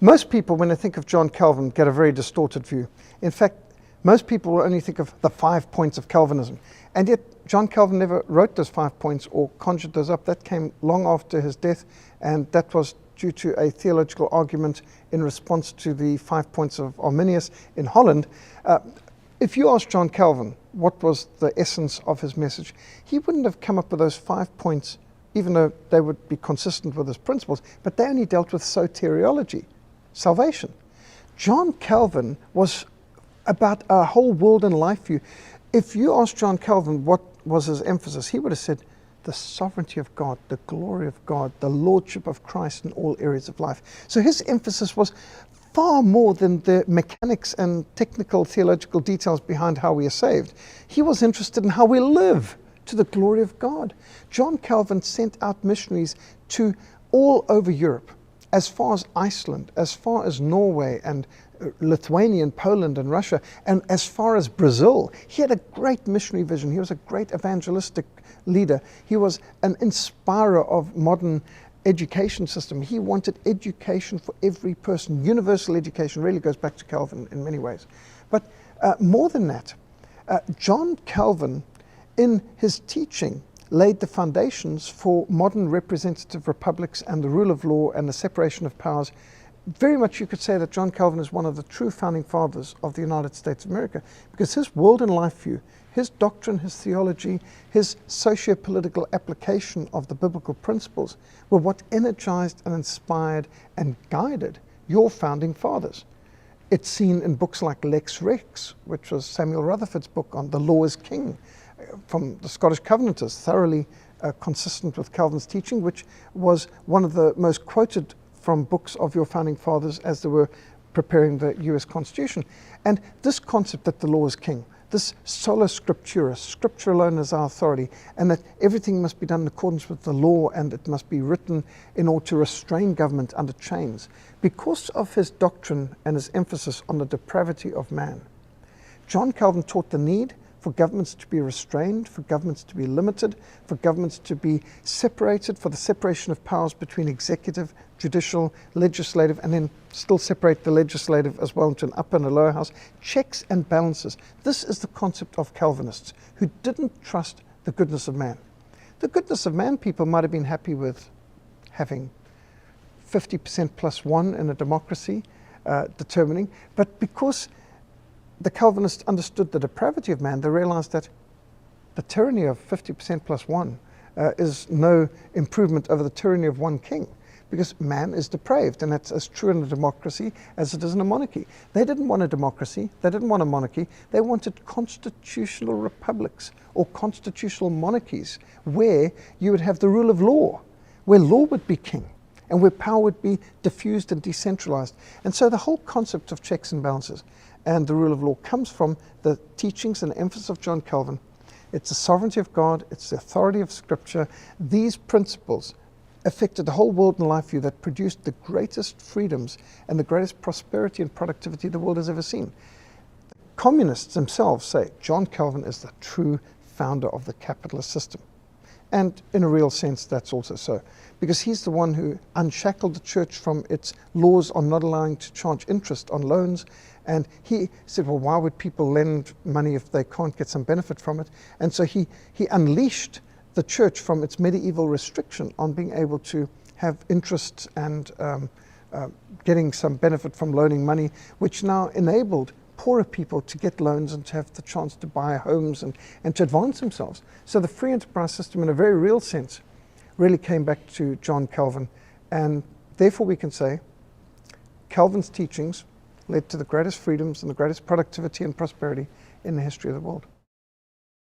Most people, when they think of John Calvin, get a very distorted view. In fact, most people will only think of the 5 points of Calvinism. And yet, John Calvin never wrote those 5 points or conjured those up. That came long after his death, and that was due to a theological argument in response to the 5 points of Arminius in Holland. If you ask John Calvin what was the essence of his message, he wouldn't have come up with those 5 points, even though they would be consistent with his principles, but they only dealt with soteriology, salvation. John Calvin was about a whole world and life view. If you asked John Calvin what was his emphasis, he would have said the sovereignty of God, the glory of God, the lordship of Christ in all areas of life. So his emphasis was far more than the mechanics and technical theological details behind how we are saved. He was interested in how we live to the glory of God. John Calvin sent out missionaries to all over Europe, as far as Iceland, as far as Norway and Lithuania and Poland and Russia, and as far as Brazil. He had a great missionary vision. He was a great evangelistic leader. He was an inspirer of modern education system. He wanted education for every person. Universal education really goes back to Calvin in many ways. But more than that, John Calvin, in his teaching, laid the foundations for modern representative republics and the rule of law and the separation of powers. Very much you could say that John Calvin is one of the true founding fathers of the United States of America, because his world and life view, his doctrine, his theology, his socio-political application of the biblical principles were what energized and inspired and guided your founding fathers. It's seen in books like Lex Rex, which was Samuel Rutherford's book on the law is king, from the Scottish Covenanters, thoroughly consistent with Calvin's teaching, which was one of the most quoted from books of your founding fathers as they were preparing the US Constitution. And this concept that the law is king, this sola scriptura, scripture alone is our authority, and that everything must be done in accordance with the law and it must be written in order to restrain government under chains. Because of his doctrine and his emphasis on the depravity of man, John Calvin taught the need for governments to be restrained, for governments to be limited, for governments to be separated, for the separation of powers between executive, judicial, legislative, and then still separate the legislative as well into an upper and a lower house. Checks and balances. This is the concept of Calvinists who didn't trust the goodness of man. The goodness of man people might have been happy with having 50% plus one in a democracy determining, but because the Calvinists understood the depravity of man, they realized that the tyranny of 50% plus one is no improvement over the tyranny of one king, because man is depraved, and that's as true in a democracy as it is in a monarchy. They didn't want a democracy, they didn't want a monarchy, they wanted constitutional republics or constitutional monarchies where you would have the rule of law, where law would be king, and where power would be diffused and decentralized. And so the whole concept of checks and balances and the rule of law comes from the teachings and emphasis of John Calvin. It's the sovereignty of God, it's the authority of Scripture. These principles affected the whole world and life view that produced the greatest freedoms and the greatest prosperity and productivity the world has ever seen. Communists themselves say John Calvin is the true founder of the capitalist system. And in a real sense, that's also so, because he's the one who unshackled the church from its laws on not allowing to charge interest on loans. And he said, well, why would people lend money if they can't get some benefit from it? And so he unleashed the church from its medieval restriction on being able to have interest and getting some benefit from loaning money, which now enabled poorer people to get loans and to have the chance to buy homes and to advance themselves. So the free enterprise system, in a very real sense, really came back to John Calvin. And therefore we can say Calvin's teachings led to the greatest freedoms and the greatest productivity and prosperity in the history of the world.